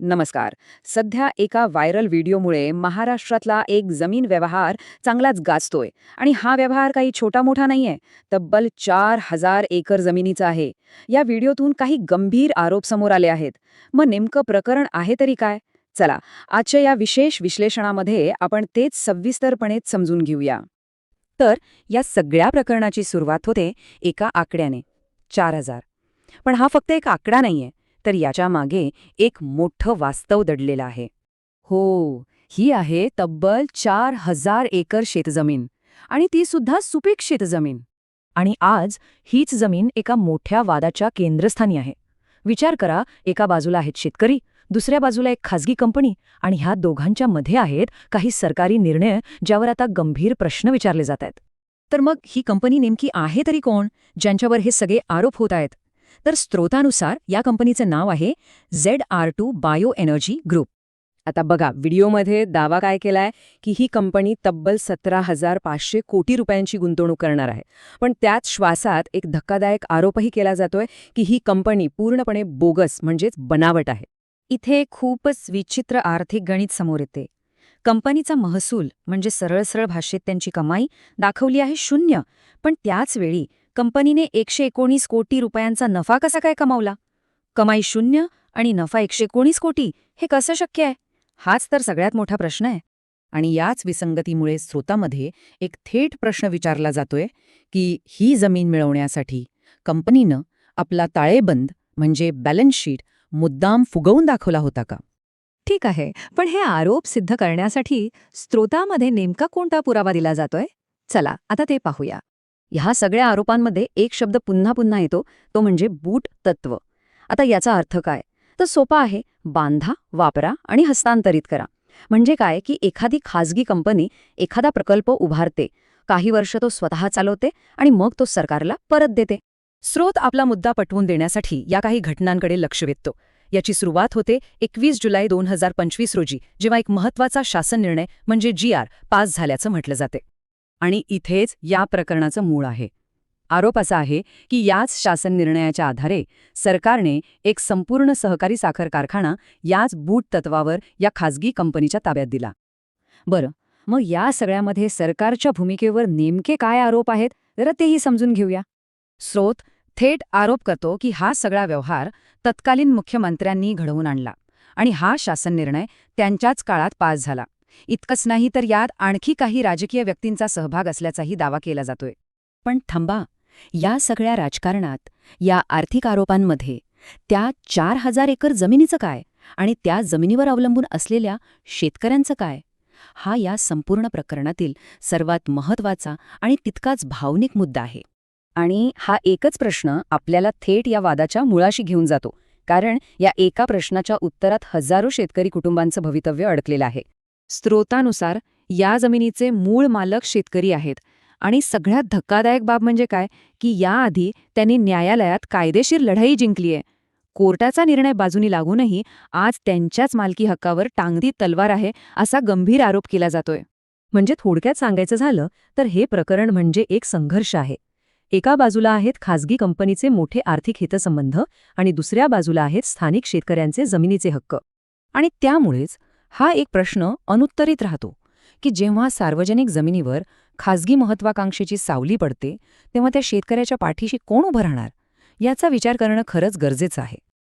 नमस्कार. सध्या एका व्हायरल व्हिडिओमुळे महाराष्ट्रातला एक जमीन व्यवहार चांगलाच गाजतोय आणि हा व्यवहार काही छोटा मोठा नाहीये. तब्बल 4,000 एकर जमिनीचा आहे. या व्हिडिओतून काही गंभीर आरोप समोर आले आहेत. मग नेमकं प्रकरण आहे तरी काय? चला, आजच्या या विशेष विश्लेषणामध्ये आपण तेच सविस्तरपणे समजून घेऊया. तर या सगळ्या प्रकरणाची सुरुवात होते एका आकड्याने, 4,000. पण हा फक्त एक आकडा नाहीये, तर याच्या मागे एक मोठं वास्तव दडलेलं आहे. हो, ही आहे तब्बल 4,000 एकर शेतजमीन आणि ती सुद्धा सुपीक शेतजमीन. आणि आज हीच जमीन एका मोठ्या वादाच्या केंद्रस्थानी आहे. विचार करा, एका बाजूला आहेत शेतकरी, दुसऱ्या बाजूला एक खासगी कंपनी, आणि ह्या दोघांच्या मध्ये आहेत काही सरकारी निर्णय ज्यावर आता गंभीर प्रश्न विचारले जात आहेत. तर मग ही कंपनी नेमकी आहे तरी कोण, ज्यांच्यावर हे सगळे आरोप होत आहेत? तर स्त्रोतानुसार या कंपनीचं नाव आहे ZR2 बायो एनर्जी ग्रुप. आता बघा, व्हिडिओमध्ये दावा काय केलाय की ही कंपनी तब्बल 17,500 कोटी रुपयांची गुंतवणूक करणार आहे. पण त्याच श्वासात एक धक्कादायक आरोपही केला जातोय की ही कंपनी पूर्णपणे बोगस म्हणजेच बनावट आहे. इथे खूपच विचित्र आर्थिक गणित समोर येते. कंपनीचा महसूल म्हणजे सरळ सरळ भाषेत त्यांची कमाई दाखवली आहे 0, पण त्याच वेळी कंपनीने 119 कोटी रुपयांचा नफा कसा काय कमावला? कमाई 0 आणि नफा 119 कोटी, हे कसं शक्य आहे? हाच तर सगळ्यात मोठा प्रश्न आहे. आणि याच विसंगतीमुळे स्रोतामध्ये एक थेट प्रश्न विचारला जातोय की ही जमीन मिळवण्यासाठी कंपनीनं आपला ताळेबंद म्हणजे बॅलन्स शीट मुद्दाम फुगवून दाखवला होता का? ठीक आहे, पण हे आरोप सिद्ध करण्यासाठी स्त्रोतामध्ये नेमका कोणता पुरावा दिला जातोय? चला आता ते पाहूया. ह्या सगळ्या आरोपांमध्ये एक शब्द पुन्हा पुन्हा येतो, तो म्हणजे बूट तत्व. आता याचा अर्थ काय? तर सोपा आहे, बांधा, वापरा आणि हस्तांतरित करा. म्हणजे काय की एखादी खाजगी कंपनी एखादा प्रकल्प उभारते, काही वर्ष तो स्वतः चालवते आणि मग तो सरकारला परत देते. स्रोत आपला मुद्दा पटवून देण्यासाठी या काही घटनांकडे लक्ष वेधतो. याची सुरुवात होते 21 जुलै 2025 रोजी, जेव्हा एक महत्त्वाचा शासन निर्णय म्हणजे GR पास झाल्याचं म्हटलं जाते. आणि इथेच या प्रकरणाचं मूळ आहे. आरोप असा आहे की याच शासन निर्णयाच्या आधारे सरकारने एक संपूर्ण सहकारी साखर कारखाना याच बूट तत्वावर या खाजगी कंपनीच्या ताब्यात दिला. बरं, मग या सगळ्यामध्ये सरकारच्या भूमिकेवर नेमके काय आरोप आहेत, जरा तेही समजून घेऊया. स्रोत थेट आरोप करतो की हा सगळा व्यवहार तत्कालीन मुख्यमंत्र्यांनी घडवून आणला आणि हा शासन निर्णय त्यांच्याच काळात पास झाला. इतकंच नाही तर यात आणखी काही राजकीय व्यक्तींचा सहभाग असल्याचाही दावा केला जातोय. पण थांबा, या सगळ्या राजकारणात, या आर्थिक आरोपांमध्ये त्या 4,000 एकर जमिनीचं काय आणि त्या जमिनीवर अवलंबून असलेल्या शेतकऱ्यांचं काय? हा या संपूर्ण प्रकरणातील सर्वात महत्त्वाचा आणि तितकाच भावनिक मुद्दा आहे. आणि हा एकच प्रश्न आपल्याला थेट या वादाच्या मुळाशी घेऊन जातो, कारण या एका प्रश्नाच्या उत्तरात हजारो शेतकरी कुटुंबांचं भवितव्य अडकलेलं आहे. स्त्रोतानुसार या जमिनीचे मूळ मालक शेतकरी आहेत आणि सगळ्यात धक्कादायक बाब म्हणजे काय की याआधी त्यांनी न्यायालयात कायदेशीर लढाई जिंकलीये. कोर्टाचा निर्णय बाजूनी लागूनही आज त्यांच्याच मालकी हक्कावर टांगती तलवार आहे असा गंभीर आरोप केला जातोय. म्हणजे थोडक्यात सांगायचं झालं तर हे प्रकरण म्हणजे एक संघर्ष आहे. एका बाजूला आहेत खासगी कंपनीचे मोठे आर्थिक हितसंबंध आणि दुसऱ्या बाजूला आहेत स्थानिक शेतकऱ्यांचे जमिनीचे हक्क. आणि त्यामुळेच हा एक प्रश्न अनुत्तरित राहतो की जेव्हा सार्वजनिक जमिनीवर खासगी महत्वाकांक्षेची सावली पडते, तेव्हा त्या शेतकऱ्याच्या पाठीशी कोण उभं राहणार? याचा विचार करणं खरंच गरजेचं आहे.